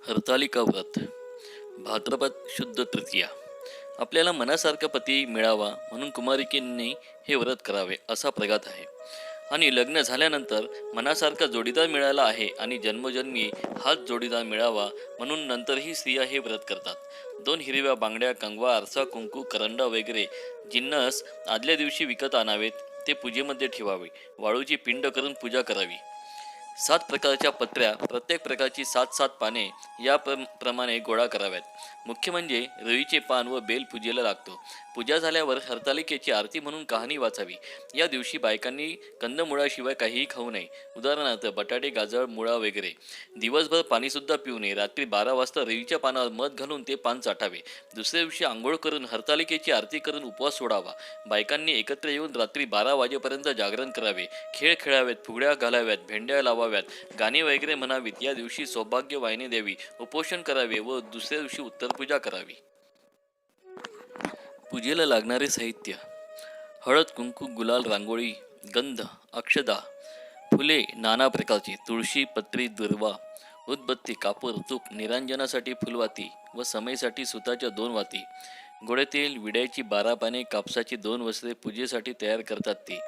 हरतालिका व्रत भाद्रपद शुद्ध तृतीया. आपल्याला मनासारखा पती मिळावा म्हणून कुमारिकेंनी हे व्रत करावे असा प्रघात आहे. आणि लग्न झाल्यानंतर मनासारखा जोडीदार मिळाला आहे आणि जन्मोजन्मी हाच जोडीदार मिळावा म्हणून नंतरही स्त्रिया हे व्रत करतात. 2 हिरव्या बांगड्या, कंगवा, आरसा, कुंकू, करंडा वगैरे जिन्नस आदल्या दिवशी विकत आणावेत. ते पूजेमध्ये ठेवावे. वाळूची पिंड करून पूजा करावी. 7 प्रकारच्या पत्र्या, प्रत्येक प्रकारची 7 पाने या प्रमाणे गोळा कराव्यात. मुख्य म्हणजे रुईचे पान व बेल पूजेला लागतो. पूजा झाल्यावर हरतालिकेची आरती म्हणून कहाणी वाचावी. या दिवशी बायकांनी कंदमुळाशिवाय काहीही खाऊ नये. उदाहरणार्थ बटाटे, गाजर, मुळा वगैरे. दिवसभर पाणीसुद्धा पिऊ नये. रात्री 12 वाजता रुईच्या पानावर मध घालून ते पान चाटावे. दुसऱ्या दिवशी आंघोळ करून हरतालिकेची आरती करून उपवास सोडावा. बायकांनी एकत्र येऊन रात्री 12 वाजेपर्यंत जागरण करावे. खेळ खेळावेत, फुगड्या घालाव्यात, भेंड्या लावाव्यात, गाणी वगैरे म्हणावीत. या दिवशी सौभाग्य वाहिनी द्यावी, उपोषण करावे व दुसऱ्या दिवशी उत्तरपूजा करावी. पूजेला लागणारे साहित्य: हळद, कुंकू, गुलाल, रांगोळी, गंध, अक्षदा, फुले नाना प्रकारची, तुळशी, पत्री, दुर्वा, उदबत्ती, कापूर, तूप, निरांजनासाठी फुलवाती व समईसाठी सुताच्या 2 वाती, गोडे तेल, विड्याची 12 पाने, कापसाची 2 वस्त्रे पूजेसाठी तयार करतात ती,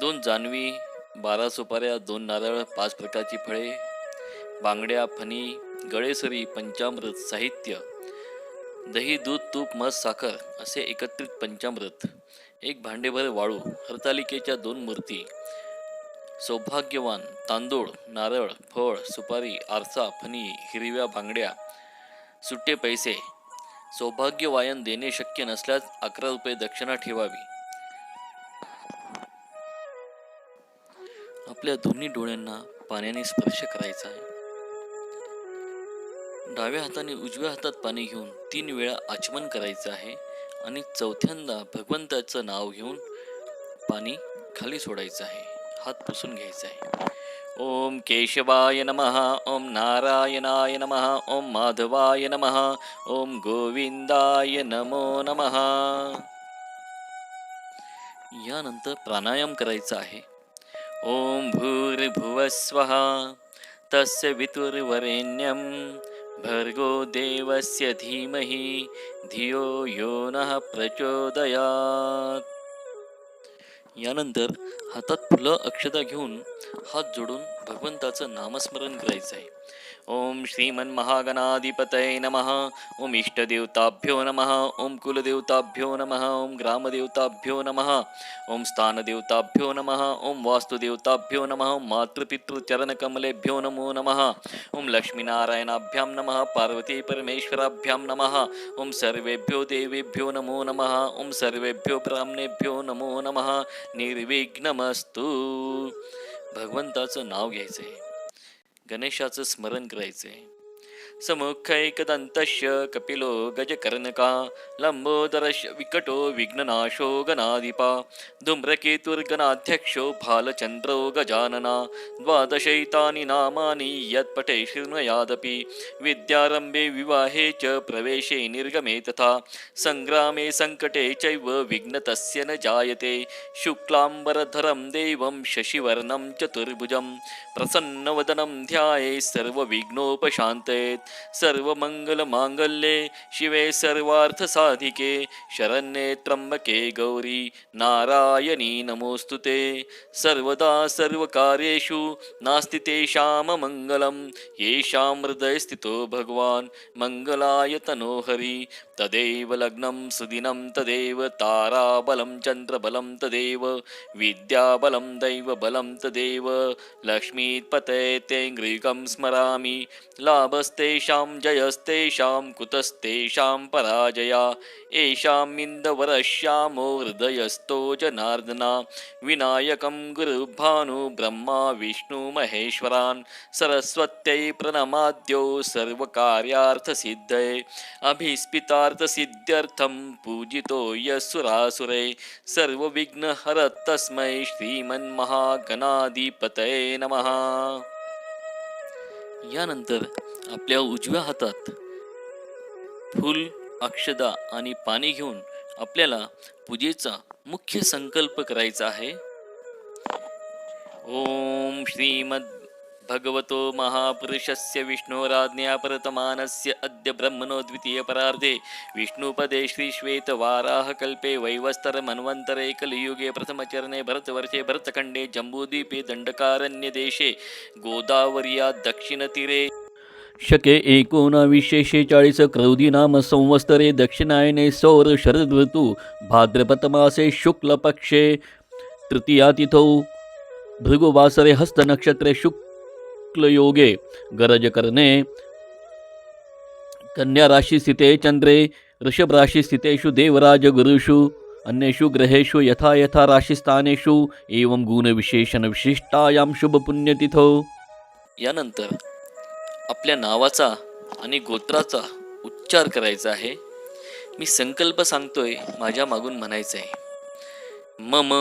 2 जानवी, 12 सुपाऱ्या, 2 नारळ, 5 प्रकारची फळे, बांगड्या, फणी, गळेसरी, पंचामृत साहित्य, दही, दूध, तूप, मध, साखर असे एकत्रित पंचामृत, 1 भांडेभर वाळू, हरतालिकेच्या 2 मूर्ती, सौभाग्यवान, तांदूळ, नारळ, फळ, सुपारी, आरसा, फणी, हिरव्या बांगड्या, सुट्टे पैसे. सौभाग्यवायन देणे शक्य नसल्यास 11 रुपये दक्षिणा ठेवावी. आपल्या दोन्ही डोळ्यांना पाण्याने स्पर्श करायचा आहे. डाव्या हाताने उजव्या हातात पाणी घेऊन 3 वेळा आचमन करायचं आहे आणि चौथ्यांदा भगवंताचं नाव घेऊन पाणी खाली सोडायचं आहे. हात पुसून घ्यायचा आहे. ओम केशवाय नमः, ओम नारायणाय नमः, ओम माधवाय नमः, ओम गोविंदाय नमो नमः. यानंतर प्राणायाम करायचा आहे. ओम भूर्भुवस्वः तस्य वितुर्वरेण्यं भर्गो देवस्य धीमहि धियो यो नः प्रचोदयात्. यानंतर हातात फुलं अक्षता घेऊन हात जोडून भगवंताचं नामस्मरण करायचं आहे. ओम श्रीमन्महागणाधिपतये नमः, ओम इष्टदेवताभ्यो नमः, ओम कुलदेवताभ्यो नमः, ओम ग्रामदेवताभ्यो नमः, ओम स्थानदेवताभ्यो नमः, ओम वास्तुदेवताभ्यो नमः, ओम मातृपितृचरणकमलेभ्यो नमो नमः, ओम लक्ष्मीनारायणाभ्यां नमः, पार्वती परमेश्वराभ्यां नमः, ओम सर्वेभ्यो देवेभ्यो नमो नमः, ओम सर्वेभ्यो ब्राह्मणेभ्यो नमो नमः. निर्विघ्नमस्तु. भगवंताचं नाव घ्यायचंय. गणेशाचं स्मरण करायचे. समुखैकदन्तस्य कपिलो गजकर्णका लंबोदरस्य विकटो विघ्ननाशो गणाधिपा धूम्रकेतुर्गणाध्यक्षो भालचन्द्रो गजानना 12 नामानि यत्पठे शृणुयादपि विद्यारम्भे विवाहे च प्रवेशे निर्गमे तथा संग्रामे संकटे चैव विघ्नतस्य न जायते शुक्लाम्बरधरं देवं शशिवर्णं चतुर्भुजं प्रसन्नवदनं ध्याये सर्वविघ्नोपशान्तयेत्. सर्वमंगलमांगल्ये शिवे सर्वार्थसाधिके शरण्ये त्र्यंबके गौरी नारायणी नमोस्तुते. सर्वदा सर्वकार्येषु नास्ति तेषां मंगलम् येषां हृदये स्थितो भगवान् मंगलाय तनोहरि. तदेव लग्नं सुदिनं तदेव ताराबलं चन्द्रबलं तदेव विद्याबलं दैवबलं तदेव लक्ष्मीपतये तेऽङ्घ्रिकं स्मरामि. लाभस्तेषां जयस्तेषां कुतस्तेषां पराजया. येषामिन्दवरश्यामो हृदयस्थो जनार्दना. विनायकं गुरुभानु ब्रह्मा विष्णु महेश्वरान् सरस्वत्यै प्रणमाद्यो सर्वकार्यार्थसिद्धये. अभिस्पितार्थसिद्ध्यर्थं पूजितो यस्सुरासुरे सर्वविघ्नहरतस्मै श्रीमन्महागणाधिपतये नमः. यानंतर आपल्या उजव्या हातात फूल, अक्षदा आणि पाणी घेऊन आपल्याला पूजेचा मुख्य संकल्प करायचा आहे. ओम श्रीमद भगवतो महापुरुषस्य विष्णोराज्ञया परतमानस्य अद्य ब्रह्मणो द्वितीयपरार्धे विष्णुपदे श्रीश्वेतवाराहकल्पे वैवस्तरमन्वन्तरे कलियुगे प्रथमचरणे भरतवर्षे भरतखण्डे जम्बूद्वीपे दण्डकारण्यदेशे गोदावर्या दक्षिणतीरे शके 1946 क्रौदी नाम संवत्सरे दक्षिणायने सौर शरद ऋतू भाद्रपदमासे शुक्लपक्षे तृतीयातिथौ भृगुवासरे हस्तनक्षत्रे शुक्लयोगे गरजकर्णे कन्या राशि स्थिते चंद्रे वृषभ राशि स्थितेषु देवराज गुरुषु अन्येषु ग्रहेषु यथा यथा राशिस्थानेषु एवं गुणविशेषण विशिष्टायां शुभ पुण्यतिथौ. यानंतर आपल्या नावाचा आणि गोत्राचा उच्चार करायचा आहे. मी संकल्प सांगतोय, माझ्या मागून म्हणायचं आहे. मम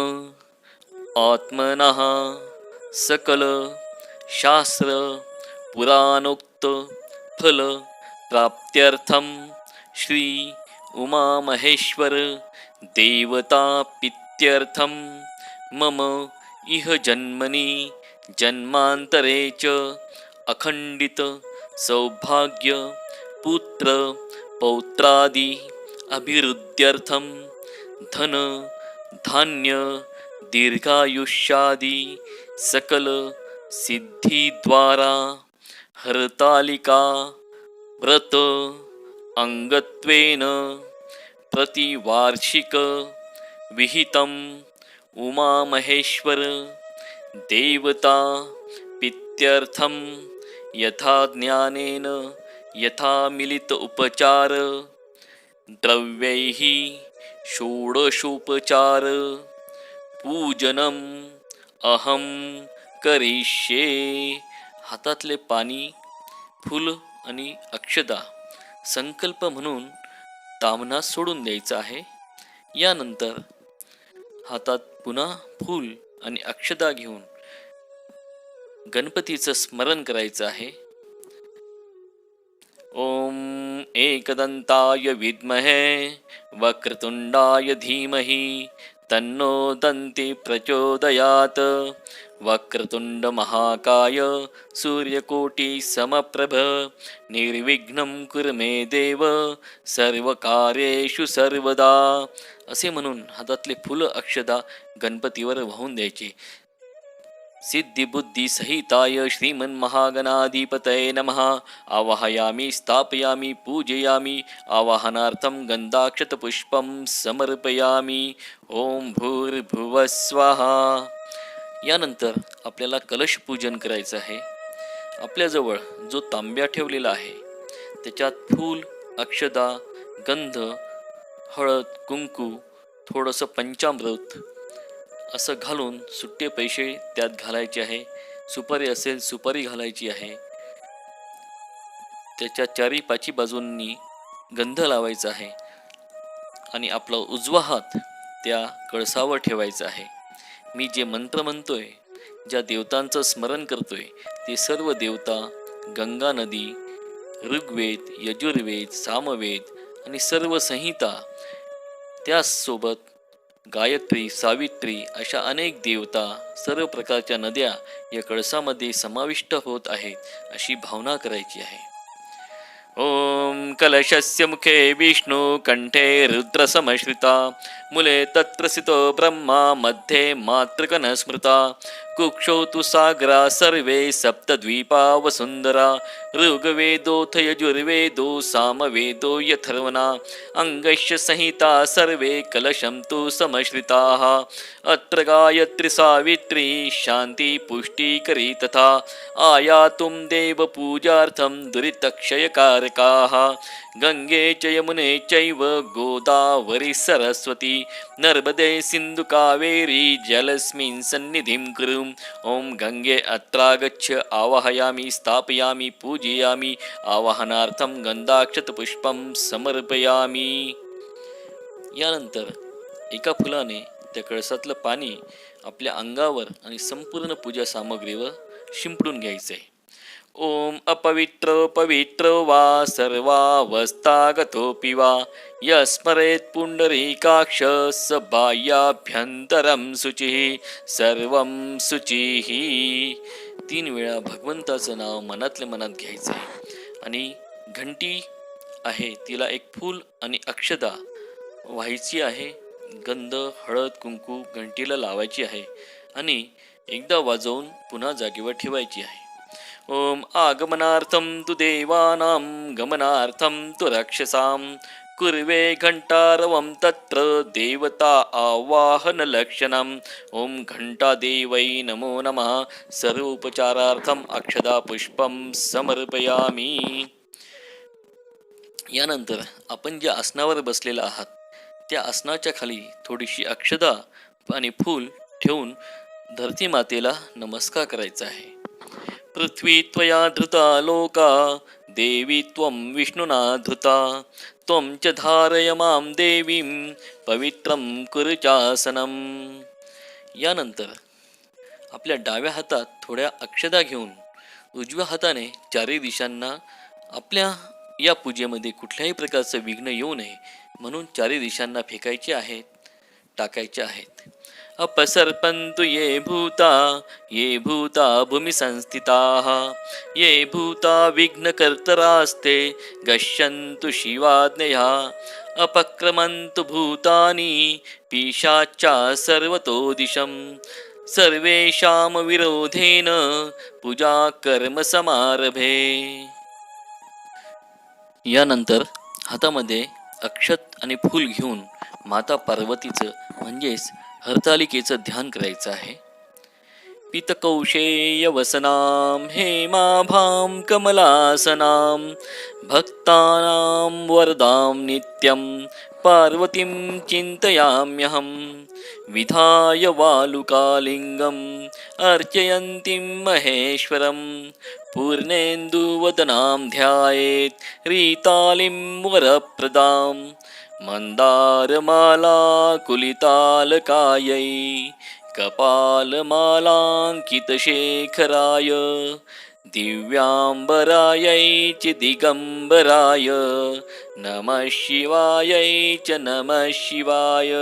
आत्मनः सकल शास्त्र पुराणोक्त फल प्राप्त्यर्थम श्री उमामहेश्वर देवता पित्यर्थम मम इह जन्मनि जन्मांतरे च अखंडित सौभाग्य पुत्र पौत्रादि अभिवृद्ध्यर्थम धन धान्य दीर्घायुष्यादि सकल सिद्धिद्वारा हरतालिका व्रत अंगत्वेन प्रतिवार्षिक विहितम उमामहेश्वर देवता पित्यर्थम यथा ज्ञानेन यथा मिलित उपचार द्रव्यैः षोडशोपचार पूजनम अहम करिष्ये. हातातले पाणी फूल आणि अक्षदा संकल्प म्हणून तामना सोडून द्यायचा आहे. यानंतर हातात पुन्हा फूल आणि अक्षदा घेऊन गणपतीचं स्मरण करायचं आहे. ओम एकदंताय विद्महे वक्रतुंडाय धीमहि तन्नो दन्ति प्रचोदयात्. वक्रतुंड महाकाय सूर्यकोटि समप्रभ निर्विघ्नं कुरु मे देव सर्वकार्येषु सर्वदा. असे म्हणून हातातले फुलं अक्षदा गणपतीवर वाहून द्यायचे. सिद्धिबुद्धी सहिताय श्रीमन्महागणाधिपतये नमः. आवाहयामि स्थापयामि पूजयामि. आवाहनार्थं गंधाक्षतपुष्पं समर्पयामि. ओम भूर्भुवः स्वाहा. यानंतर आपल्याला कलश पूजन करायचं आहे. आपल्याजवळ जो तांब्या ठेवलेला आहे त्याच्यात फूल अक्षदा गंध हळद कुंकू थोडंसं पंचामृत असं घालून सुट्टे पैसे त्यात घालायचे आहे. सुपारी असेल सुपारी घालायची आहे. त्याच्या चारी पाची बाजूंनी गंध लावायचा आहे आणि आपला उजवा हात त्या कळसावर ठेवायचा आहे. मी जे मंत्र म्हणतोय, ज्या देवतांचं स्मरण करतोय ते सर्व देवता गंगा नदी, ऋग्वेद, यजुर्वेद, सामवेद आणि सर्व संहिता, त्याचसोबत गायत्री, सावित्री अशा अनेक देवता, सर्व प्रकारच्या नद्या या कळसामध्ये समाविष्ट होत आहेत अशी भावना करायची आहे. ओम कलशस्य मुखे विष्णु कंठे रुद्र समश्रिता मूले तत्र स्थितो ब्रह्मा मध्ये मातृकन स्मृता कुक्षौ तु सागरा सर्वे सप्तद्वीपा वसुंधरा ऋग्वेदोऽथ यजुर्वेदो सामवेदो यथर्वणा अंगस्य संहिता सर्वे कलशं तु समश्रिताः अत्र गायत्री सावित्री शांति पुष्टिकरी तथा आयातुं देवपूजार्थं दुरितक्षयकारकाः गंगे च यमुने चैव गोदावरी सरस्वती नर्मदे सिंधु कावेरी जलस्मिन् सन्निधिं कुरु. ओम गंगे अत्रागच्छ आवाहयामि स्थापयामि पूजयामि आवाहनार्थं गंधाक्षतपुष्पं समर्पयामि. यानंतर एका फुलाने त्या कळसातलं पाणी आपल्या अंगावर आणि संपूर्ण पूजा सामग्रीवर शिंपडून घ्यायचे. ओम अपवित्र पवित्र वा सर्वावस्थागतोऽपि वा यस्मरेत् पुंडरीकाक्ष स बाह्याभ्यन्तरं शुचिः सर्वं शुचिः. 3 वेळा भगवंताचं नाव मनातल्या मनात घ्यायचं आहे. आणि घंटी आहे तिला एक फूल आणि अक्षदा व्हायची आहे. गंध, हळद, कुंकू घंटीला लावायची आहे आणि एकदा वाजवून पुन्हा जागेवर ठेवायची आहे. ओम आगमनार्थं तु देवानां गमनार्थं तु राक्षसां कुर्वे घंटारवं तत्र देवता आवाहन लक्षणम्. ओम घंटादेवै नमो नमः. सर्वोपचारार्थम अक्षदा पुष्पम समर्पयामी. यानंतर आपण ज्या आसनावर बसलेला आहात त्या आसनाच्या खाली थोडीशी अक्षदा आणि फूल ठेवून धरती मातेला नमस्कार करायचा आहे. पृथ्वी त्वया धृता लोका देवी त्वं विष्णुना धृता त्वं च धारय मां देवीं पवित्रं कुरु चासनम्. यानंतर आपल्या डाव्या हातात थोड्या अक्षदा घेऊन उजव्या हाताने चारही दिशांना आपल्या या पूजेमध्ये कुठल्याही प्रकारचं विघ्न येऊ नये म्हणून चारही दिशांना फेकायचे आहेत, टाकायचे आहेत. अपसर्पन्तु ये भूता भूमि संस्थिताः ये भूता विघ्नकर्तरास्ते गच्छन्तु शिवाज्ञया अपक्रमन्तु भूतानि पिशाच्चा सर्वतो दिशं सर्वेषां विरोधेन पूजा कर्म समारभे. यानंतर हातामध्ये अक्षत आणि फूल घेऊन माता पार्वतीचं म्हणजेच हरतालिकेचं ध्यान करायचं आहे. पितकौशेयवसनां हेमाभां कमलासनां भक्तानां वरदां नित्यं पार्वतीं चिन्तयाम्यहं विधाय वालुकालिङ्गम् अर्चयन्तीं महेश्वरं पूर्णेन्दुवदनां ध्यायेत् रीतालिं वरप्रदां मन्दारमाला कुलितालकायै कपालमालाङ्कितशेखराय दिव्याम्बरायै च दिगम्बराय नमः शिवायै च नमः शिवाय.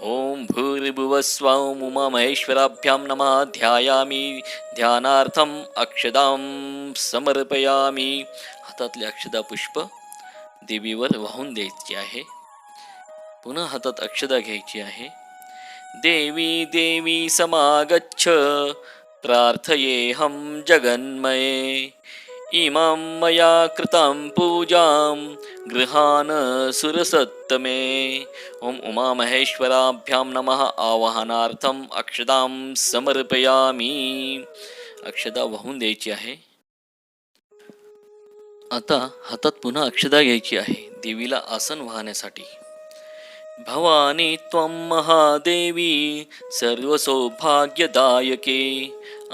ओम भूर्भुवस्वं उमामहेश्वराभ्यां नमः. ध्यायामि ध्यानार्थम अक्षदां समर्पयामि. हातातले अक्षदा पुष्प देवीवर वाहून द्यायची आहे. पुन्हा हातात अक्षदा घ्यायची आहे. देवी देवी समागच्छ प्रार्थयेऽहं जगन्मये इमां मया कृतां पूजां गृहाण सुरसत्तमे. ओम उमामहेश्वराभ्यां नमः. आवाहनार्थम अक्षदां समर्पयामि. अक्षदा वाहून द्यायची आहे. आता हातात पुन्हा अक्षदा घ्यायची आहे देवीला आसन वाहण्यासाठी. भवानी त्वं महादेवी सर्वसौभाग्यदायके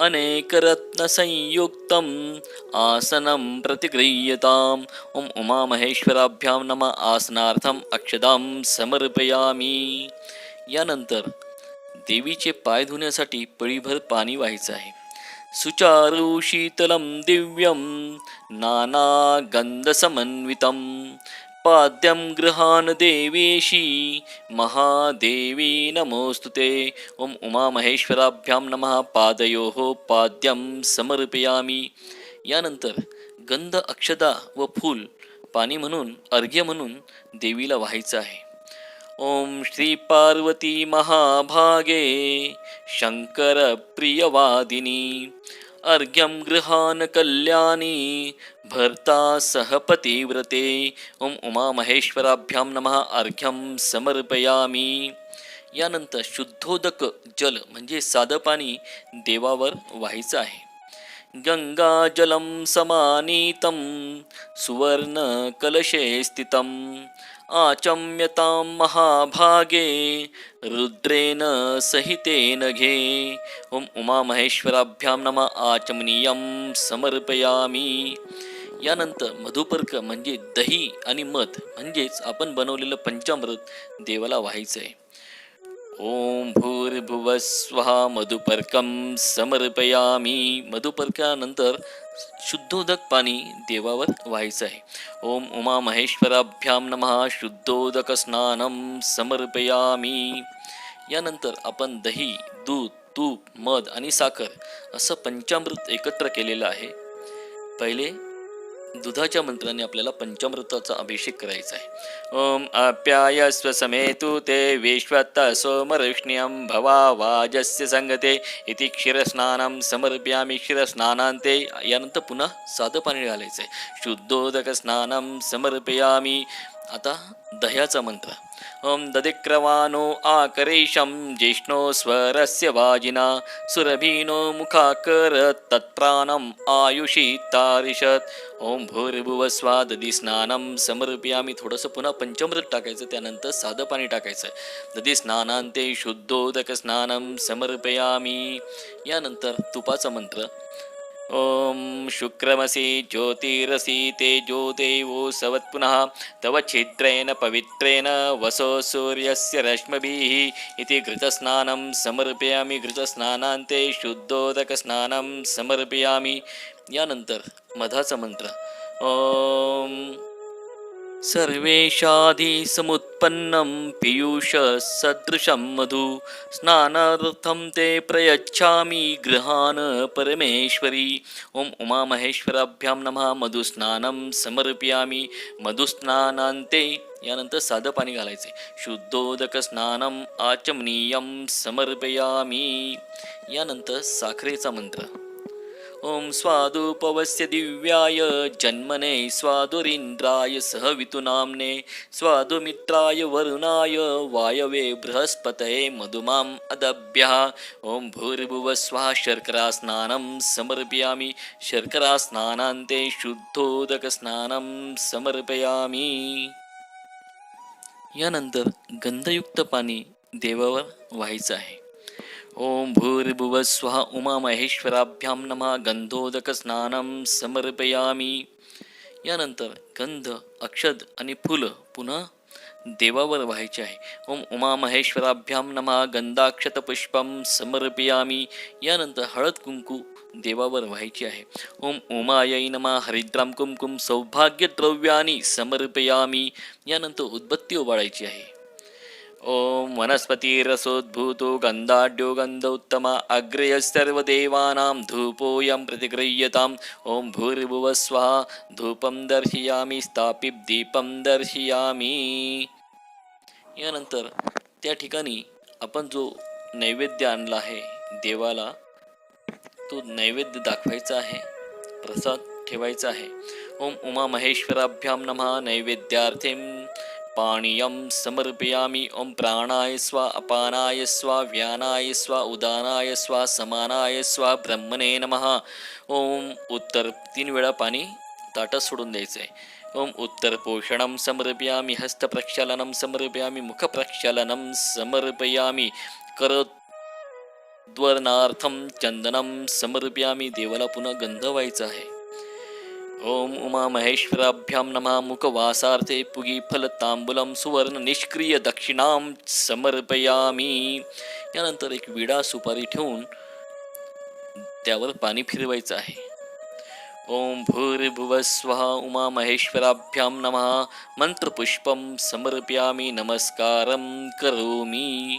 अनेकरत्नसंयुक्तम् आसनं प्रतिगृह्यताम्. ओम उमामहेश्वराभ्यां नमः. आसनार्थम अक्षदां समर्पयामि. यानंतर देवीचे पाय धुण्यासाठी पळीभर पाणी व्हायचं आहे. सुचारु शीतलं दिव्यं नानागन्धसमन्वितं पाद्यं गृहाण देवेशी महादेवी नमोस्तुते. ओम उमामहेश्वराभ्यां नमः. पादयोः पाद्यं समर्पयामि. यानंतर गंध, अक्षदा व फूल पाणी म्हणून अर्घ्य म्हणून देवीला व्हायचं आहे. ओम श्री पार्वती महाभागे शंकर प्रियवादिनी अर्घ्यं गृहाण कल्याणी भर्ता सहपतिव्रते. ओम उमामहेश्वराभ्यां नमः. अर्घ्यं समर्पयामि. यानंतर शुद्धोदक जल म्हणजे साधं पाणी देवावर व्हायचं आहे. गंगाजलं समानीतं सुवर्ण कलशे स्थितं आचम्यतां महाभागे रुद्रेण सहितेन घे. ओम उमामहेश्वराभ्यां नमः. आचमनीयं समर्पयामि. यानंतर मधुपर्क म्हणजे दही आणि मध म्हणजेच आपण बनवलेलं पंचामृत देवाला व्हायचं आहे. ओम भूर्भुवस्वः. मधुपर्कं समर्पयामि. मधुपर्कानंतर शुद्धोदक पाणी देवावर व्हायचं आहे. ओम उमामहेश्वराभ्यां नमः. शुद्धोदक स्नानं समर्पयामि. यानंतर आपण दही, दूध, तूप, मध आणि साखर असं पंचामृत एकत्र केलेलं आहे. पहिले दुधाच्या मंत्राने आपल्याला पंचामृताचा अभिषेक करायचा आहे. ओम आप्यायस्व समेतु ते विश्वत सोमऋष्ण्यं भवा वाजस्य संगते इति क्षीरस्नानं समर्पयामि क्षीरस्नानान्ते. यानंतर पुन्हा साधं पाणी घालायचं आहे. शुद्धोदक स्नानं समर्पयामि. आता दह्याचा मंत्र. ओम दधिक्रवानो आकरेशं ज्येष्णो स्वरस्य वाजिना सुरभीनो मुखाकर तत्प्राणम आयुषी तारिषत. ओम भूर्भुव स्वा दधी स्नानं समर्पयामि. थोडंसं पुन्हा पंचामृत टाकायचं, त्यानंतर साधं पाणी टाकायचं. दधी स्नानांते शुद्धोदक स्नानं समर्पयामि. यानंतर तुपाचा मंत्र. ओम शुक्रमसि ज्योतिरसि तेजो देवो सवत् पुनः तव छिद्रेण पवित्रेण वसो सूर्यस्य रश्मिभिः इति घृतस्नानं समर्पयामि घृतस्नानान्ते शुद्धोदकस्नानं समर्पयामि. यानंतर मधाचा मंत्र. ओम सर्वेषाधि समुत्पन्नं पीयूष सदृशं मधु स्नानार्थं ते प्रयच्छामि गृहान् परमेश्वरी. ओम उमामहेश्वराभ्यां नमः मधुस्नानं समर्पयामि मधुस्नानान्ते. यानंतर साधं पाणी घालायचे. शुद्धोदक स्नानम आचमनीयं समर्पयामि. यानंतर साखरेचा मंत्र. ओम स्वादुपवस्य दिव्याय जन्मने स्वादुरिन्द्राय सहवितुनाम्ने स्वादुमित्राय वरुणाय वायवे बृहस्पतये मधुमाम् अदभ्यः. ओम भूर्भुवः स्वः शर्करा स्नानं समर्पयामि शर्करा स्नानान्ते शुद्धोदक स्नानं समर्पयामि. यानंतर गंधयुक्त पाणी देवावर व्हायचं आहे. ओम भूर्भुवः स्वः उमामहेश्वराभ्यां नमः गंधोदक स्नानं समर्पयामि. यानंतर गंध, अक्षद आणि फुलं पुन्हा देवावर व्हायचे आहे. ओम उमामहेश्वराभ्यां नमः गंधाक्षत पुष्पं समर्पयामि. यानंतर हळद कुंकू देवावर व्हायची आहे. ओम उमायै नमः हरिद्रां कुंकुम सौभाग्यद्रव्यानि समर्पयामि. यानंतर उदबत्ती ओवाळायची आहे. ओम वनस्पतिरसोद्भूतो गंधाढ्यो गंध उत्तमा अग्रेय सर्वदेवानां धूपोऽयं प्रतिगृह्यताम्. ओम भूर्भुवः स्वः धूपं दर्शयामि स्थापित दीपं दर्शयामि. यानंतर त्या ठिकाणी आपण जो नैवेद्य आणला आहे देवाला, तो नैवेद्य दाखवायचा आहे, प्रसाद ठेवायचा आहे. ओम उमामहेश्वराभ्यां नमः नैवेद्यार्थं पाणीयं समर्पयामि. ओम प्राणाय स्वा अपानाय स्वा व्यानाय स्वा उदानाय स्वा समानाय स्वा ब्रह्मणे नमः. ओम उत्तर 3 वेळा पाणी ताटात सोडून द्यायचं आहे. ओम उत्तर पोषणं समर्पयामि हस्तप्रक्षालनं समर्पयामि मुखप्रक्षालनं समर्पयामि करद्वर्णार्थं चंदनं समर्पयामि. देवाला पुन्हा गंध व्हायचा आहे. ओम उमामहेश्वराभ्यां नमः मुखवासार्थे पुगीफल तांबूलं सुवर्ण निष्क्रिय दक्षिणां समर्पयामि. यानंतर एक विडा सुपारी ठेवून त्यावर पाणी फिरवायचं आहे. ओम भूर्भुवः स्वः उमामहेश्वराभ्यां नमः मंत्रपुष्पं समर्पयामि नमस्कारं करोमि.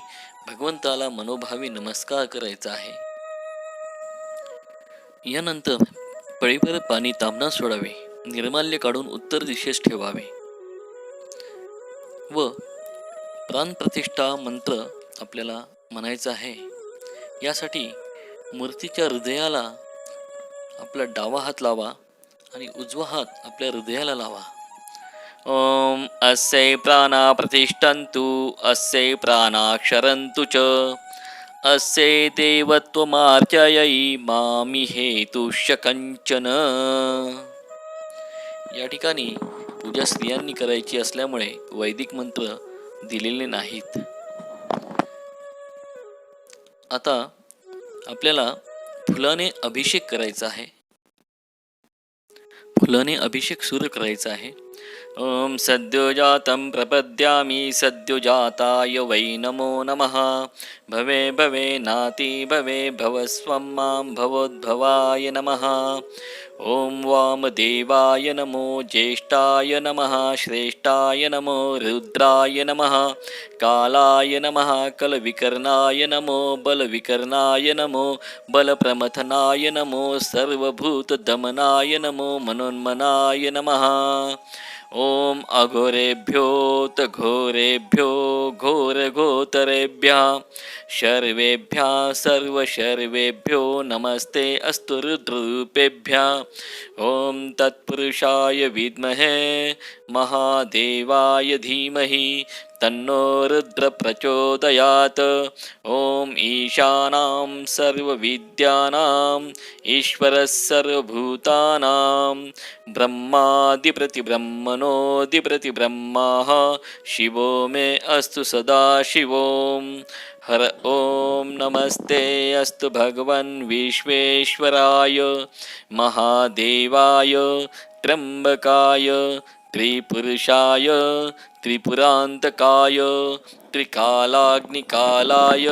भगवंताला मनोभावी नमस्कार करायचा आहे. यानंतर पळीभर पाणी तांबणात सोडावे, निर्माल्य काढून उत्तर दिशेस ठेवावे व प्राणप्रतिष्ठा मंत्र आपल्याला म्हणायचा आहे. यासाठी मूर्तीच्या हृदयाला आपला डावा हात लावा आणि उजवा हात आपल्या हृदयाला लावा. ओम अस्य प्राणा प्रतिष्ठन्तु अस्य प्राणाक्षरन्तु च अस्य देवत्वमार्चयै मामि हेतुश्च कंचन. या ठिकाणी पूजा स्त्रियांनी करायची असल्यामुळे वैदिक मंत्र दिलेले नाहीत. आता आपल्याला फुलाने अभिषेक करायचा आहे. फुलाने अभिषेक सुरू करायचा आहे. ॐ सद्योजातं प्रपद्यामि सद्योजाताय वै नमो नमः। भवे भवे नाति भवे भवस्वं मां भवोद्भवाय नमः। ॐ वामदेवाय नमो ज्येष्ठाय नमः श्रेष्ठाय नमो रुद्राय नमः। कालाय नमः कलविकर्णाय नमो बलविकर्णाय नमो बलप्रमथनाय नमो सर्वभूतदमनाय नमो मनोन्मनाय नमः। ॐ अघोरेभ्योऽत घोरेभ्यो घोरघोतरेभ्यः शर्वेभ्यः सर्वशर्वेभ्यो नमस्ते अस्तु रुद्ररूपेभ्यः। ॐ तत्पुरुषाय विद्महे महादेवाय धीमहि तन्नो रुद्र प्रचोदयात्। ॐ ईशानां सर्वविद्यानाम् ईश्वरः सर्वभूतानां ब्रह्मादिप्रतिब्रह्मणोऽधिप्रतिब्रह्मः शिवो मे अस्तु सदा शिवोम्। हर ॐ नमस्ते अस्तु भगवन् विश्वेश्वराय महादेवाय त्र्यम्बकाय त्रिपुरुषाय त्रिपुरान्तकाय त्रिकालाग्निकालाय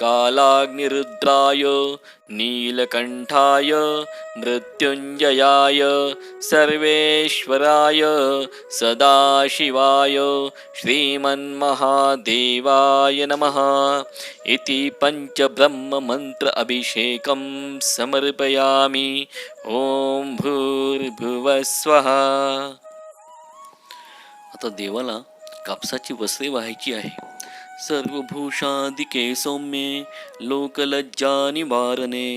कालाग्निरुद्राय नीलकण्ठाय मृत्युञ्जयाय सर्वेश्वराय सदाशिवाय श्रीमन्महादेवाय नमः इति पञ्चब्रह्ममन्त्र अभिषेकं समर्पयामि। ॐ भूर्भुवः स्वः। आता देवाला कापसाची वस्त्रे वाहायची आहे। सर्वभूषादिके सौम्ये लोकलज्जानिवारणे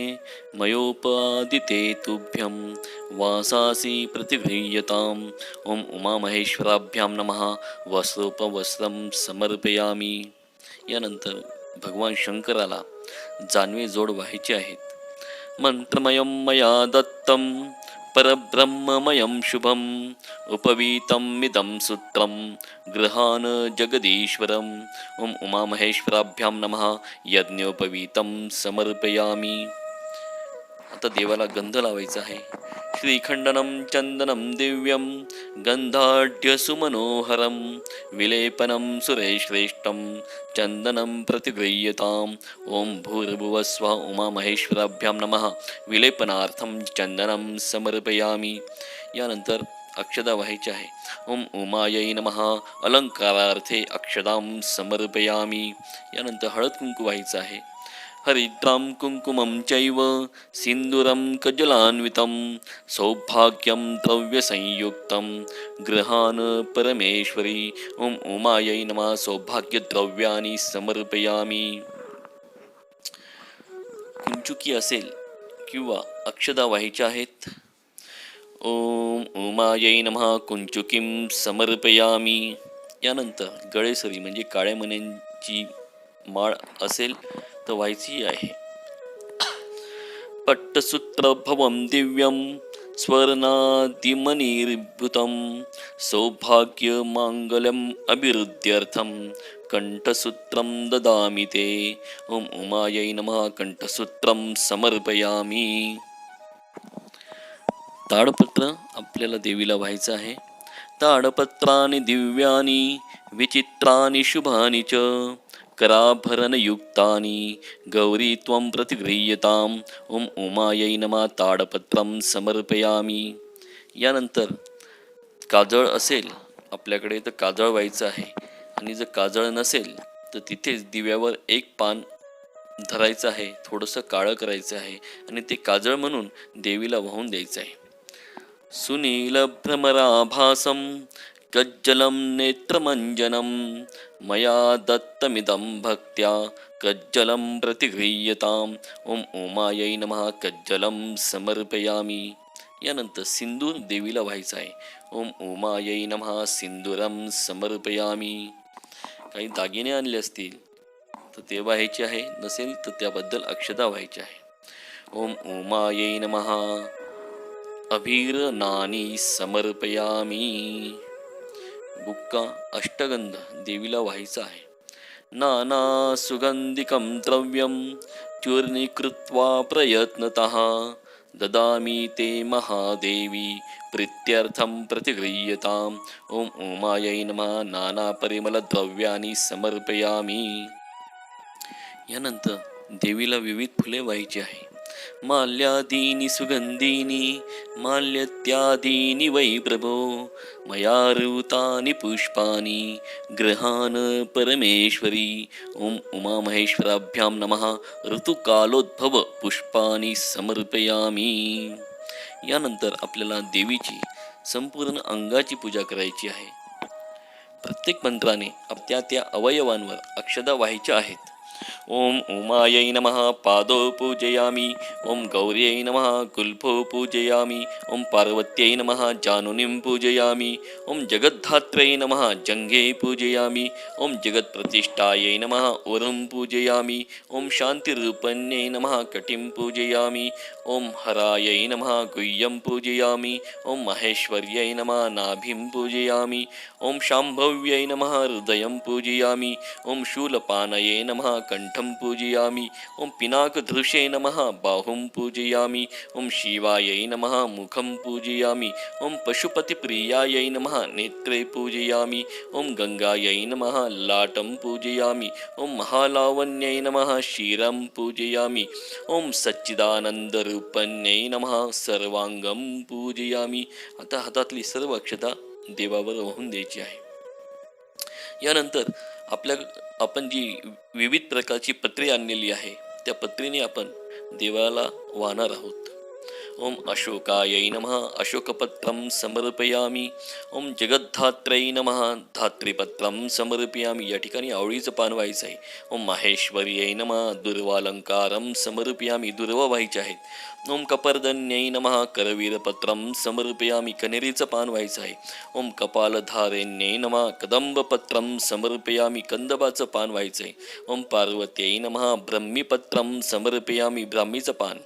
मयोपादिते तुभ्यं वासासि प्रतिगृह्यताम्। ॐ उमामहेश्वराभ्यां नमः वस्त्रोपवस्त्रं समर्पयामि। यानंतर भगवान शंकराला जानवे जोड व्हायचे आहेत। मंत्रमयं मया दत्तं परब्रह्ममयं शुभम् उपवीतमिदं सूत्रं गृहान् जगदीश्वरम्। ॐ उमामहेश्वराभ्यां नमः यज्ञोपवीतं समर्पयामि। आता देवाला गंध लावायचा आहे। श्रीखंडनं चंदनं दिव्यं गंधाढ्यसुमनोहरं विलेपनं सुरेश्रेष्ठं चंदनं प्रतिगृह्यताम्। ॐ भूर्भुवः स्वः। उमामहेश्वराभ्यां नमः विलेपनार्थं चंदनं समर्पयामि। यानंतर अक्षदा व्हायची आहे। ॐ उमायै नमः अलंकारार्थे अक्षदां समर्पयामि। यानंतर हळद कुंकू व्हायचं आहे। हरिद्रां कुंकुमं चैव सिन्दूरं कजलान्वितं सौभाग्यं द्रव्यसंयुक्तं गृहान् परमेश्वरी। ॐ उमायै नमः सौभाग्यद्रव्यानि समर्पयामि। कुंचुकी असेल किंवा अक्षदा व्हायच्या आहेत। ॐ उमायै नमः कुंचुकीं समर्पयामि। यानंतर गळेसरी म्हणजे काळ्या मण्यांची माळ असेल तर व्हायची आहे। पट्टसूत्रभवं दिव्यं स्वर्णादिमणिर्भूतं सौभाग्यमाङ्गल्यम् अभिवृद्ध्यर्थं कंठसूत्रं ददामि ते। ॐ उमायै नमः कंठसूत्रं समर्पयामि। ताडपत्र आपल्याला देवीला व्हायचं आहे। ताडपत्राणि दिव्यानि विचित्राणि शुभानि च कराभरणयुक्तानि गौरी त्वं प्रतिगृह्यताम्। ॐ उमायै नमः ताडपत्रं समर्पयामि। यानंतर काजळ असेल आपल्याकडे तर काजळ व्हायचं आहे आणि जर काजळ नसेल तर तिथेच दिव्यावर एक पान धरायचं आहे, थोडंसं काळं करायचं आहे आणि ते काजळ म्हणून देवीला वाहून द्यायचं आहे। सुनीलभ्रमराभासं कज्जलं नेत्रमञ्जनं मया दत्तमिदं भक्त्या कज्जलं प्रतिगृह्यताम्। ॐ उमायै नमः कज्जलं समर्पयामि। यानंतर सिंदूर देवीला व्हायचं आहे। ॐ उमायै नमः सिंदूरं समर्पयामि। काही दागिने आणले असतील तर ते व्हायचे आहे, नसेल तर त्याबद्दल अक्षता व्हायची आहे। ॐ उमायै नमः अभिरनानि समर्पयामि। बुक्का अष्टगंध देवीला व्हायचा आहे। नाना सुगंधिकं द्रव्यं चूर्णीकृत्वा प्रयत्नतः ददामि ते महादेवी प्रीत्यर्थं प्रतिगृह्यताम्. ओम उमायै नमः. नानापरिमलद्रव्याणि समर्पयामि. यानंतर देवीला विविध फुले व्हायची आहे. माल्यादीनि सुगंधीनि माल्यत्यादीनि वै प्रभो मया ऋतानि पुष्पाणि गृहान परमेश्वरी. ओम उमामहेश्वराभ्यां नमः. ऋतुकालोद्भव पुष्पाणि समर्पयामी. यानंतर आपल्याला देवीची संपूर्ण अंगाची पूजा करायची आहे. प्रत्येक मंत्राने त्या त्या अवयवांवर अक्षदा व्हायच्या आहेत. ओम उमायै नमः. पादो पूजयामि. ओम गौर्यै नमः. कुल्फो पूजयामि. ओम पार्वत्यै नमः. जानुनीं पूजयामि. ओम जगद्धात्र्यै नमः. जङ्घे पूजयामि. ओम जगत्प्रतिष्ठायै नमः. उरुं पूजयामि. ओम शान्तिरूपण्यै नमः. कटिं पूजयामि. ओम हरायै नमः. गुह्यं पूजयामि. ओम महेश्वर्यै नमः. नाभिं पूजयामि. ओम शाम्भव्यै नमः. हृदयं पूजयामि. ओम शूलपानये नमः. कंठं पूजयामि. ओम पिनाकधृषे नमः. बाहुं पूजयामि. ओम शिवायै नमः. मुखं पूजयामि. ओम पशुपतिप्रियायै नमः. नेत्रे पूजयामि. ओम गंगायै नमः. लाटं पूजयामि. ओम महालावण्यै नमः. शिरं पूजयामि. ओम सच्चिदानंदरूपण्यै नमः. सर्वांगं पूजयामि. आता हातातली सर्व अक्षता देवावर वाहून द्यायची आहे. यानंतर आपण जी विविध प्रकारची पत्रे आणलेली आहे त्या पत्रीने आपण देवाला वाहणार आहोत. ओम अशोकायै नमः. अशोकपत्रं समर्पयामि. ओम जगद्धात्र्यै नमः. धात्रीपत्रं समर्पयामि. या ठिकाणी आवळीचं पान व्हायचं आहे. ओम माहेश्वर्यै नमः. दुर्वालंकारं समर्पयामि. दुर्वा व्हायचे आहेत. ओम कपर्दन्यै नमः. करवीरपत्रं समर्पयामि. कनेरीचं पान व्हायचं आहे. ओम कपालधारेण्यै नमः. कदंबपत्रं समर्पयामि. कंदबाचं पान व्हायचं आहे. ओम पार्वत्यै नमः. ब्रह्मीपत्रं समर्पयामि. ब्राह्मीचं पान.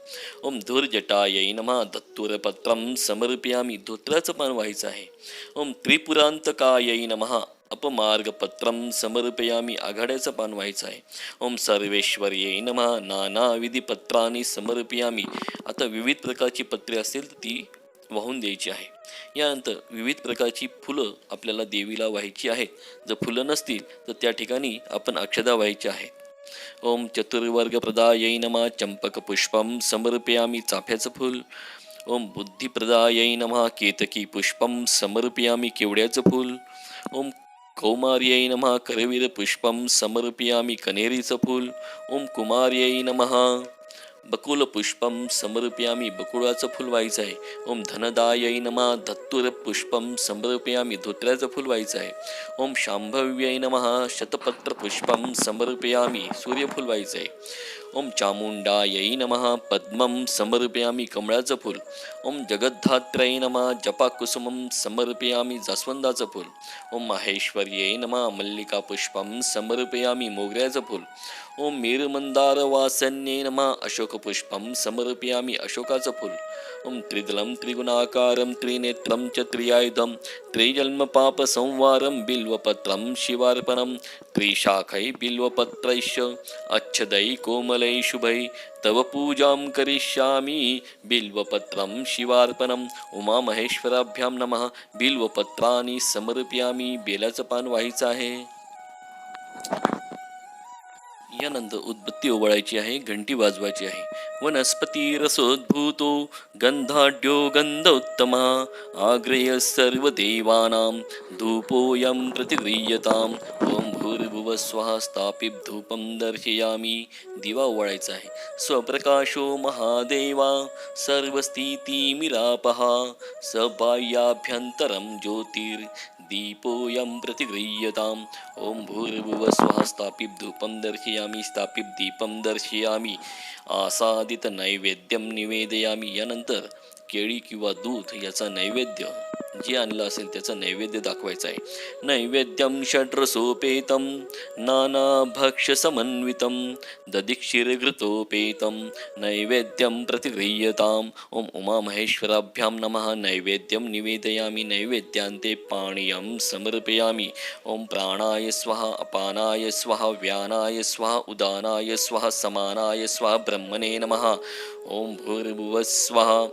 ओम धूर्जटायै नमः. धत्तूरपत्रं समर्पयामि. धोत्राचं पान व्हायचं आहे. ओम त्रिपुरांतकायै नमः. अपमार्गपत्रं समर्पयामि. आघाड्याचं पान व्हायचं आहे. ओम सर्वेश्वर्यै नमः. नानाविधी पत्रांनी समर्पयामि. आता विविध प्रकारची पत्रे असतील तर ती वाहून द्यायची आहे. यानंतर विविध प्रकारची फुलं आपल्याला देवीला व्हायची आहेत. जर फुलं नसतील तर त्या ठिकाणी आपण अक्षदा व्हायच्या आहेत. ओम चतुर्वर्गप्रदायै नमः. चंपकपुष्पं समर्पयामि. चाफ्याचं फूल. ओम बुद्धिप्रदायै नमः. केतकी पुष्पं समर्पयामि. केवड्याचं फूल. ओम कौमार्यै नमः. करवीरपुष्पं समर्पयामि. कनेरीचं फूल. ओम कुमार्यै नमः. बकुलपुष्पं समर्पयामि. बकुळाचं फूल व्हायचं आहे. ओम धनदायै नमः. धत्तूरपुष्पं समर्पयामि. धोत्र्याचं फूल व्हायचं आहे. ओम शांभव्यै नमः. शतपत्रपुष्पं समर्पयामि. सूर्यफूल व्हायचं आहे. ओम चामुंडायै नमः. पद्मं समर्पयामि. कमळाचं फूल. ओम जगद्धात्र्यै नमः. जपाकुसुमं समर्पयामि. जास्वंदाचं फूल. ओम माहेश्वर्यै नमः. मल्लिकापुष्पं समर्पयामि. मोगऱ्याचं फूल. ओम मेरुमंदार वासन्ये नमः. अशोकपुष्पं समर्पयामि. अशोकाचं फूल. ओम त्रिदलं त्रिगुणाकारं त्रिनेत्रं च त्रियायुधं त्रिजन्मपापसंवारं बिल्वपत्रं शिवार्पणं त्रिशाखै बिल्वपत्रैश्च अच्छदै कोमलै शुभै तव पूजां करिष्यामि. बिल्वपत्रं शिवार्पणं. उमामहेश्वराभ्यां नमः. बिल्वपत्राणि समर्पयामि. बेलाचं पान व्हायचं आहे. यानंतर उदबत्ती ओवाळायची आहे. घंटी वाजवायची आहे. वनस्पती रसोद्भूतो गंधाढ्यो गंधोत्तमा आग्रेय सर्वदेवानां धूपोऽयं प्रतिगृह्यताम्. ओम भूर्भुवः स्वः. स्थापित धूपं दर्शयामि. दिवा ओवाळायचा आहे. स्वप्रकाशो महादेवा सर्वस्थितिमिरापः स बाह्याभ्यन्तरं ज्योतिर्दीपोऽयं प्रतिगृह्यताम्. ओम भूर्भुवः स्वः. स्थापित धूपं दर्शयामि. स्थापित दीपं दर्शयामि. आसादित नैवेद्यम निवेदयामी. यानंतर केळी किंवा दूध याचा नैवेद्य जे आणलं असेल त्याचा नैवेद्य दाखवायचा आहे. नैवेद्यम षड्रसोपेतं नानाभक्ष्यसमन्वितं दधिक्षीरघृतोपेतं नैवेद्यं प्रतिगृह्यताम्. ओम उमामहेश्वराभ्यां नमः. नैवेद्यं निवेदयामि. नैवेद्यान्ते पाणीयं समर्पयामि. ओम प्राणाय स्वाहा. अपानाय स्वाहा. व्यानाय स्वाहा. उदानाय स्वाहा. समानाय स्वाहा. ब्रह्मणे नमः. ओम भूर्भुवः स्वाहा.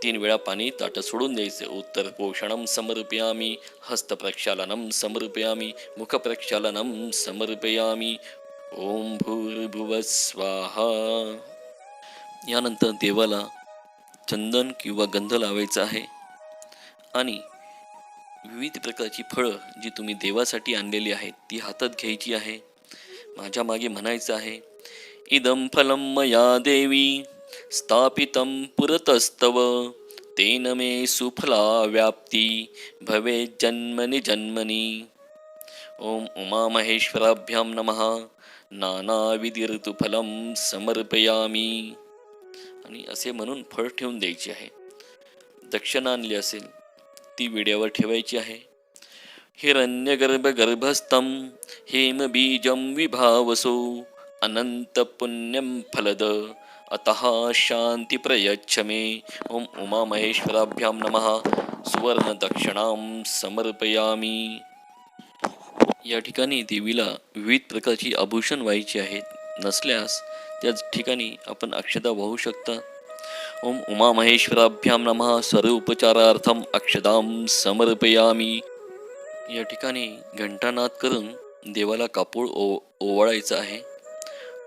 3 वेळा पाणी ताटात सोडून द्यायचे. उत्तर पोषणम समर्पयामी, हस्त प्रक्षालनम समर्पयामी, मुख प्रक्षालनम समर्पयामी. ओम भूर्भुवः स्वाहा. यानंतर देवाला चंदन किंवा गंध लावायचा आहे आणि विविध प्रकारची फळं जी तुम्ही देवासाठी आणलेली आहेत ती हातात घ्यायची आहे. माझ्या मागे म्हणायचं आहे, इदं फलं मया देवी स्थापितं पुरतस्तव, तेन मे सुफला व्याप्ती भवेत् जन्मनि जन्मनि. ओम उमामहेश्वराभ्यां नमः. नानाविध ऋतुफलं समर्पयामी. आणि असे म्हणून फळ ठेवून द्यायची आहे. दक्षिणा आणली असेल ती विड्यावर ठेवायची आहे. हिरण्यगर्भगर्भस्थं हेमबीजं विभावसो, अनंत पुण्यं फलद अतः शांती प्रयच्छ मे. ओम उमामहेश्वराभ्यां नमः. सुवर्ण दक्षिणां समर्पयामी. या ठिकाणी देवीला विविध प्रकारची आभूषण व्हायची आहेत. नसल्यास त्या ठिकाणी आपण अक्षता वाहू शकता. ओम उमामहेश्वराभ्यां नमः. स्वरूपचारार्थम अक्षतां समर्पयामी. या ठिकाणी घंटानाद करून देवाला कापूर ओवाळायचं आहे.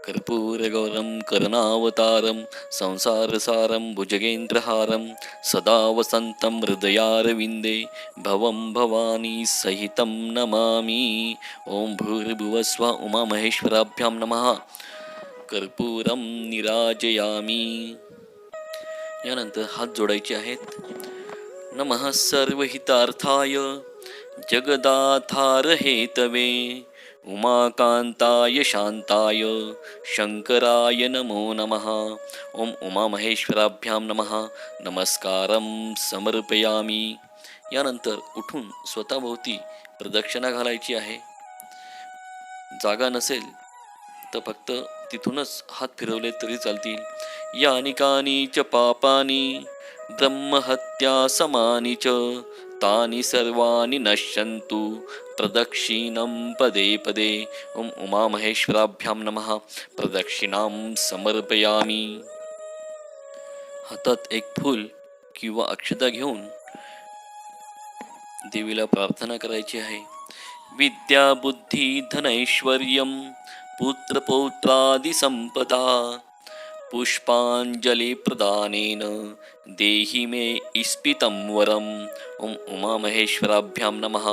कर्पूरगौरं करुणावतारं संसारसारं भुजगेन्द्रहारं सदा वसन्तं हृदयारविन्दे भवं भवानी सहितं नमामि. ओम भूर्भुवः स्वः. उमामहेश्वराभ्यां नमः. कर्पूरं निराजयामी. यानंतर हात जोडायचे आहेत. नमः सर्वहितार्थाय जगदाधार हेतवे उमाकांताय शांताय शंकराय नमो नमः. ओम उमामहेश्वराभ्यां नमः. नमस्कारं समर्पयामी. यानंतर उठून स्वतःभोवती प्रदक्षिणा घालायची आहे. जागा नसेल तर फक्त तिथूनच हात फिरवले तरी चालतील. यानि कानि च पापानि ब्रह्महत्या समानि च तानि सर्वाणि नश्यन्तु प्रदक्षिणं पदे पदे. ओम उमामहेश्वराभ्यां नमः. प्रदक्षिणां समर्पयामी. हातात एक फूल किंवा अक्षता घेऊन देवीला प्रार्थना करायची आहे. विद्या बुद्धी धनैश्वर्यं पुत्रपौत्रादि संपदा पुष्पांजली प्रदानेन देहि मे इस्पितं वरम. ओम उमामहेश्वराभ्यां नमः.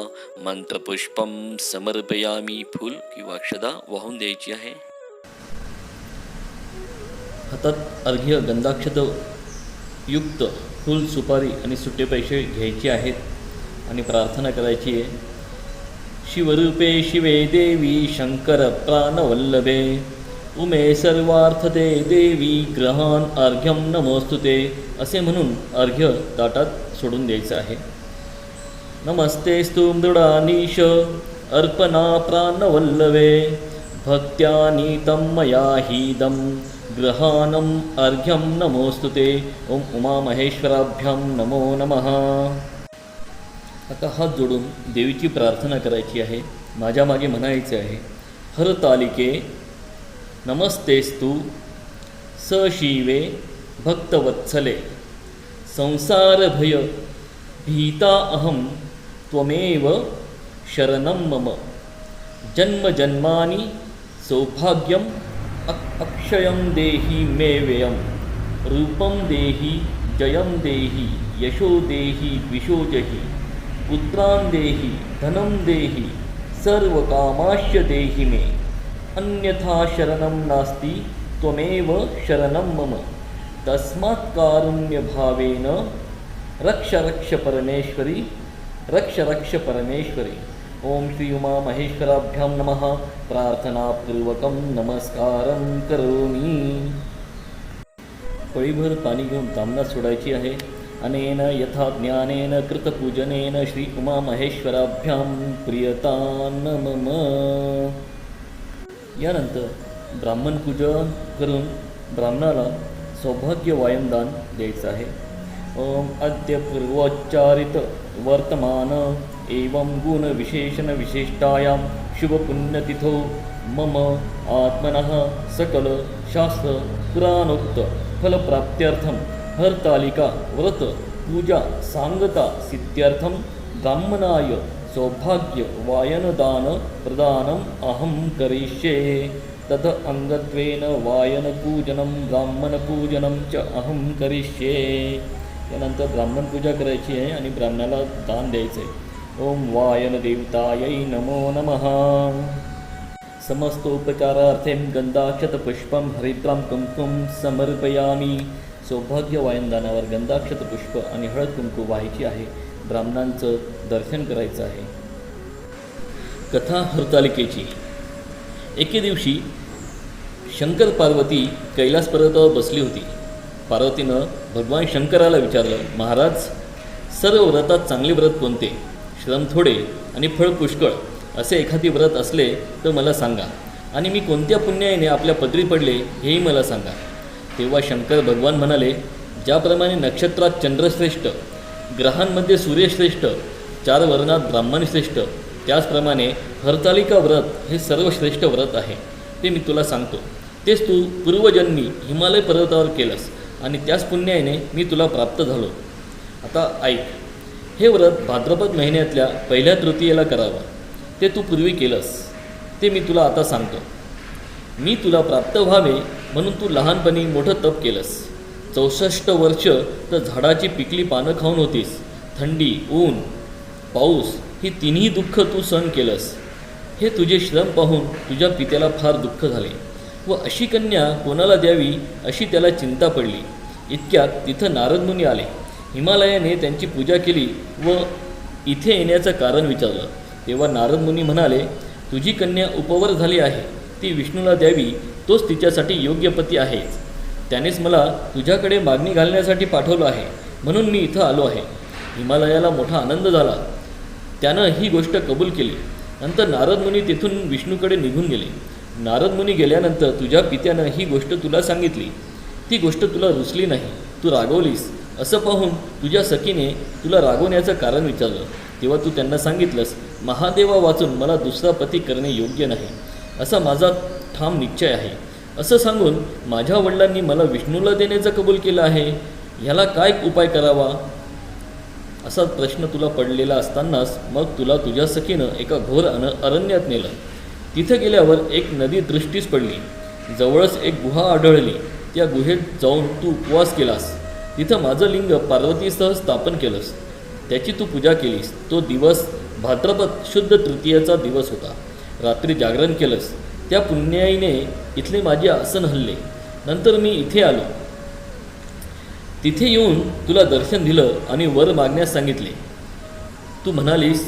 मंत्रपुष्पं समर्पयामी. फूल किंवा अक्षता वाहून द्यायची आहे. हातात अर्घ्य गंधाक्षत युक्त फूल सुपारी आणि सुट्टे पैसे घ्यायचे आहेत आणि प्रार्थना करायची आहे. शिवरूपे शिवे देवी शंकर प्राणवल्लभे उमे सर्वार्थदे देवी ग्रहान अर्घ्यम नमोस्तुते. असे म्हणून अर्घ्य ताटात सोडून द्यायचं आहे. नमस्तेस्तु मृडानीश अर्पणा प्राणवल्लभे भक्त्यानीतं मया हीदं ग्रहाणम् अर्घ्यं नमोस्तुते. ओम उमामहेश्वराभ्यां नमो नमः. आता हात जोडून देवीची प्रार्थना करायची आहे. माझ्या मागे म्हणायचे आहे, हरतालिके नमस्तेस्तु सशिवे भक्तवत्सले संसारभय भीता अहं त्वमेव शरणं मम. जन्मजन्मानि सौभाग्यम् अक्षयं देहि मे व्ययं रूपं देहि जयं देहि यशो देहि द्विषोजहि पुत्रान् देहि धनं देहि सर्वकामाश्च देहि मे. अन्यथा शरणं नास्ति त्वमेव शरणं मम. तस्मात् कारुण्यभावेन रक्ष रक्ष परमेश्वरी रक्ष रक्ष परमेश्वरी. ओम श्री उमामहेश्वराभ्यां नमः. प्रार्थनापूर्वकं नमस्कारं करोमि. पळीभर पाणी घेऊन तांबणात सोडायची आहे. अनेन यथा ज्ञानेन कृतपूजनेन श्री उमामहेश्वराभ्यां प्रियतां मम. यानंतर ब्राह्मण पूजन करून ब्राह्मणाला सौभाग्य वायनदान द्यायचं आहे. ओम अद्य पूर्वोच्चारित वर्तमान एवं गुण विशेषण विशिष्टायां शुभपुण्यतिथौ मम आत्मनः सकल शास्त्र पुराणोक्त फलप्राप्त्यर्थं हरतालिका व्रत पूजा सांगता सिद्ध्यर्थम ब्राह्मणाय सौभाग्य वायनदान प्रदानम अहम करिष्ये तद अंगत्वेन वायनपूजनं ब्राह्मणपूजनं च अहम करिष्ये. यानंतर ब्राह्मण पूजा करायची आहे आणि ब्राह्मणाला दान द्यायचं आहे. ओम वायन देवतायै नमो नमः. समस्तोपचारार्थें गंधाक्षतपुष्पं हरिद्रां कुंकुम समर्पयामी. सौभाग्य वायनदानावर गंधाक्षतपुष्प आणि हळद कुंकू व्हायची आहे. ब्राह्मणांचं दर्शन करायचं आहे. कथा हरतालिकेची. एके दिवशी शंकर पार्वती कैलास पर्वतावर बसली होती. पार्वतीनं भगवान शंकराला विचारलं, महाराज, सर्व व्रतात चांगले व्रत कोणते? श्रम थोडे आणि फळ पुष्कळ असे एखादी व्रत असले तर मला सांगा, आणि मी कोणत्या पुण्याने आपल्या पदरी पडले हेही मला सांगा. तेव्हा शंकर भगवान म्हणाले, ज्याप्रमाणे नक्षत्रात चंद्रश्रेष्ठ, ग्रहांमध्ये सूर्यश्रेष्ठ, 4 वर्णात ब्राह्मणश्रेष्ठ, त्याचप्रमाणे हरतालिका व्रत हे सर्वश्रेष्ठ व्रत आहे. ते मी तुला सांगतो. तेच तू पूर्वजन्मी हिमालय पर्वतावर केलंस आणि त्याच पुण्याने मी तुला प्राप्त झालो. आता ऐक. हे व्रत भाद्रपद महिन्यातल्या पहिल्या तृतीयेला करावं. ते तू पूर्वी केलंस, ते मी तुला आता सांगतो. मी तुला प्राप्त व्हावे म्हणून तू लहानपणी मोठं तप केलंस. 64 वर्ष तर झाडाची पिकली पानं खाऊन होतीस. थंडी, ऊन, पाऊस ही तिन्ही दुःख तू सहन केलंस. हे तुझे श्रम पाहून तुझ्या पित्याला फार दुःख झाले व अशी कन्या कोणाला द्यावी अशी त्याला चिंता पडली. इतक्यात तिथं नारद मुनी आले. हिमालयाने त्यांची पूजा केली व इथे येण्याचं कारण विचारलं. तेव्हा नारद मुनी म्हणाले, तुझी कन्या उपवर झाली आहे. ती विष्णूला द्यावी, तोच तिच्यासाठी योग्य पती आहेच. त्यानेच मला तुझ्याकडे मागणी घालण्यासाठी पाठवलं आहे, म्हणून मी इथं आलो आहे. हिमालयाला मोठा आनंद झाला. त्यानं ही गोष्ट कबूल केली. नंतर नारद मुनी तिथून विष्णूकडे निघून गेले. नारद मुनी गेल्यानंतर तुझ्या पित्यानं ही गोष्ट तुला सांगितली. ती गोष्ट तुला रुचली नाही, तू रागवलीस. असं पाहून तुझ्या सखीने तुला रागवण्याचं कारण विचारलं. तेव्हा तू त्यांना सांगितलंस, महादेवा वाचून मला दुसरा पती करणे योग्य नाही, असा माझा ठाम निश्चय आहे. असं सांगून माझ्या वडिलांनी मला विष्णूला देण्याचं कबूल केलं आहे. ह्याला काय उपाय करावा असा प्रश्न तुला पडलेला असतानाच मग तुला तुझ्या सखीनं एका घोर अरण्यात नेलं. तिथं गेल्यावर एक नदी दृष्टीस पडली. जवळच एक गुहा आढळली. त्या गुहेत जाऊन तू उपवास केलास. तिथं माझं लिंग पार्वतीसह स्थापन केलंस. त्याची तू पूजा केलीस. तो दिवस भाद्रपद शुद्ध तृतीयेचा दिवस होता. रात्री जागरण केलंस. त्या पुण्याईने इथले माझे आसन हल्ले. नंतर मी इथे आलो. तिथे येऊन तुला दर्शन दिलं आणि वर मागण्यास सांगितले. तू म्हणालीस,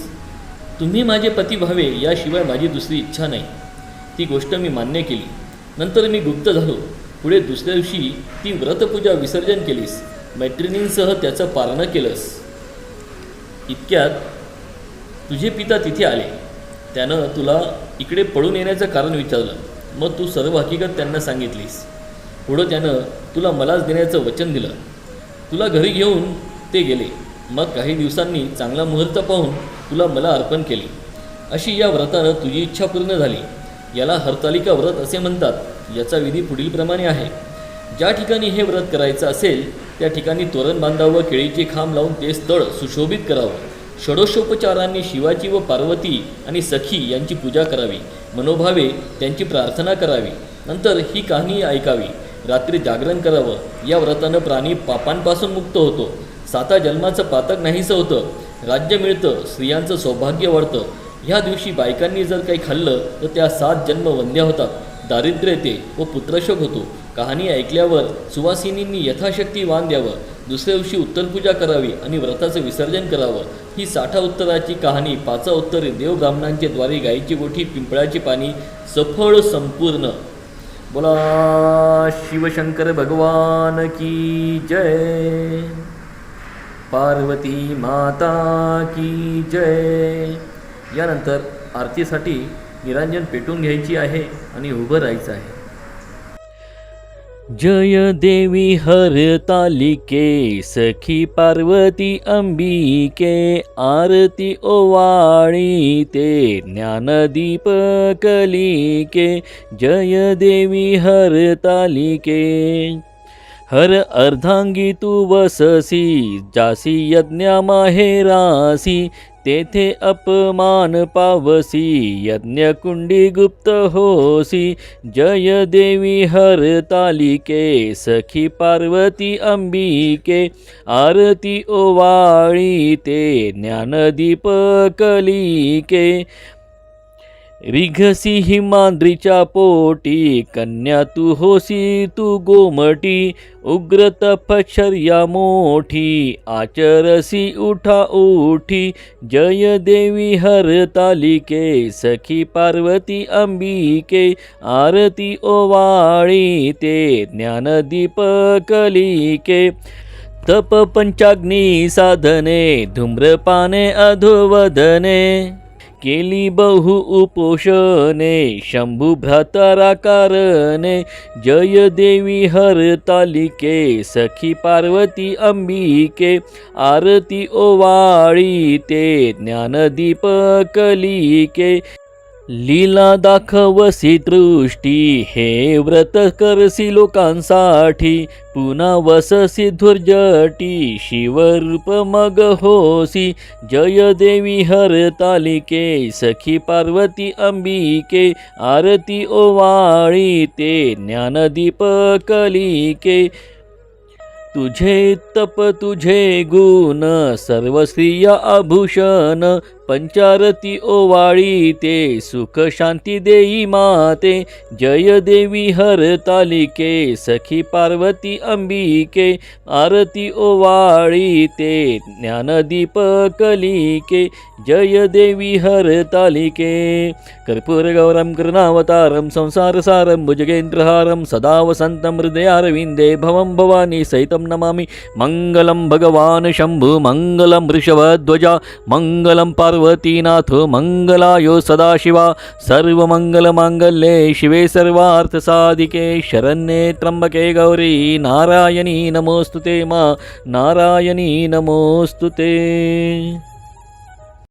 तुम्ही माझे पती व्हावे याशिवाय माझी दुसरी इच्छा नाही. ती गोष्ट मी मान्य केली. नंतर मी गुप्त झालो. पुढे दुसऱ्या दिवशी ती व्रतपूजा विसर्जन केलीस. मैत्रिणींसह त्याचं पारणं केलंस. इतक्यात तुझे पिता तिथे आले. त्यानं तुला इकडे पळून येण्याचं कारण विचारलं. मग तू सर्व हकीकत त्यांना सांगितलीस. पुढं त्यानं तुला मलाच देण्याचं वचन दिलं. तुला घरी घेऊन ते गेले. मग काही दिवसांनी चांगला मुहूर्त पाहून तुला मला अर्पण केले. अशी या व्रतानं तुझी इच्छा पूर्ण झाली. याला हरतालिका व्रत असे म्हणतात. याचा विधी पुढीलप्रमाणे आहे. ज्या ठिकाणी हे व्रत करायचं असेल त्या ठिकाणी तोरण बांधावं, केळीचे खांब लावून ते स्थळ सुशोभित करावं. षोडशोपचारांनी शिवाची व पार्वती आणि सखी यांची पूजा करावी. मनोभावे त्यांची प्रार्थना करावी. नंतर ही कहाणी ऐकावी. रात्री जागरण करावं. या व्रतानं प्राणी पापांपासून मुक्त होतो. 7 जन्माचं पातक नाहीसं होतं. राज्य मिळतं. स्त्रियांचं सौभाग्य वाढतं. ह्या दिवशी बायकांनी जर काही खाल्लं तर त्या 7 जन्म वंध्या होतात. दारिद्र्य येते व पुत्रशोक होतो. कहाणी ऐकल्यावर सुवासिनींनी यथाशक्ती वाण द्यावं. दुसऱ्या दिवशी उत्तरपूजा करावी आणि व्रताचं विसर्जन करावं. ही 60 उत्तराची कहाणी 5 उत्तरे देव ब्राह्मणांच्या द्वारे गायीची गोठी, पिंपळाची पाणी सफळ संपूर्ण. बोला शिवशंकर भगवान की जय. पार्वती माता की जय. यानंतर आरतीसाठी निरांजन पेटून घ्यायची आहे आणि उभं राहायचं आहे. जय देवी हरतालिके सखी पार्वती अंबिके. आरती ओवाळी ते ज्ञानदीप कलिके. जय देवी हरतालिके. हर अर्धांगी तू वससी, जासी यज्ञा माहेरासी, तेथे अपमान पावसी, यज्ञकुंडी गुप्त होसी. जय देवी हरतालिके, सखी पार्वती अंबिके, आरती ओवाळी ते ज्ञानदीप कलिके. रिघसी हिमाद्रीच्या पोटी, कन्या तू होसी तू गोमटी, उग्र तपश्चर्या मोठी, आचरसी उठा उठी. जय देवी हरतालिके, सखी पार्वती अंबिके, आरती ओवाळी ते ज्ञानदीप कलिके. तप पंचाग्नी साधने, धूम्रपाने अधोवदने, केली बहु उपोषणे, शंभू भ्रातारा कारणे. जय देवी हरतालिके, सखी पार्वती अंबिके, आरती ओवाळी ते ज्ञानदीप कलिके. लीला दाखवसी दृष्टी, हे व्रत करसी लोकांसाठी, पुन्हा वससी धुर्जटी, शिवरूप मग होसी. जय देवी हरतालिके, सखी पार्वती अंबिके, आरती ओवाळी ते ज्ञानदीप कलिके. तुझे तप तुझे गुण, सर्व स्त्रिया आभूषण, पंचारती ओवाळी ते सुख शांती देई माते. जय देवी हरतालिके, सखी पार्वती अंबिके, आरती ओवाळी ते ज्ञानदीप कलिके. जय देवी हरतालिके. कर्पूरगौरं करुणावतारं, संसारसारं भुजगेन्द्रहारं, सदा वसन्तं हृदयारविन्दे भवं भवानी सहितं नमामि. मङ्गलं भगवान् शम्भु, मङ्गलं वृषभध्वजा, मङ्गलं पार्वतीनाथ, मङ्गलायो सदाशिवा. सर्वमङ्गलमाङ्गल्ये शिवे सर्वार्थसाधिके, शरण्ये त्र्यम्बके गौरी नारायणी नमोस्तुते. मा नारायणी नमोस्तुते.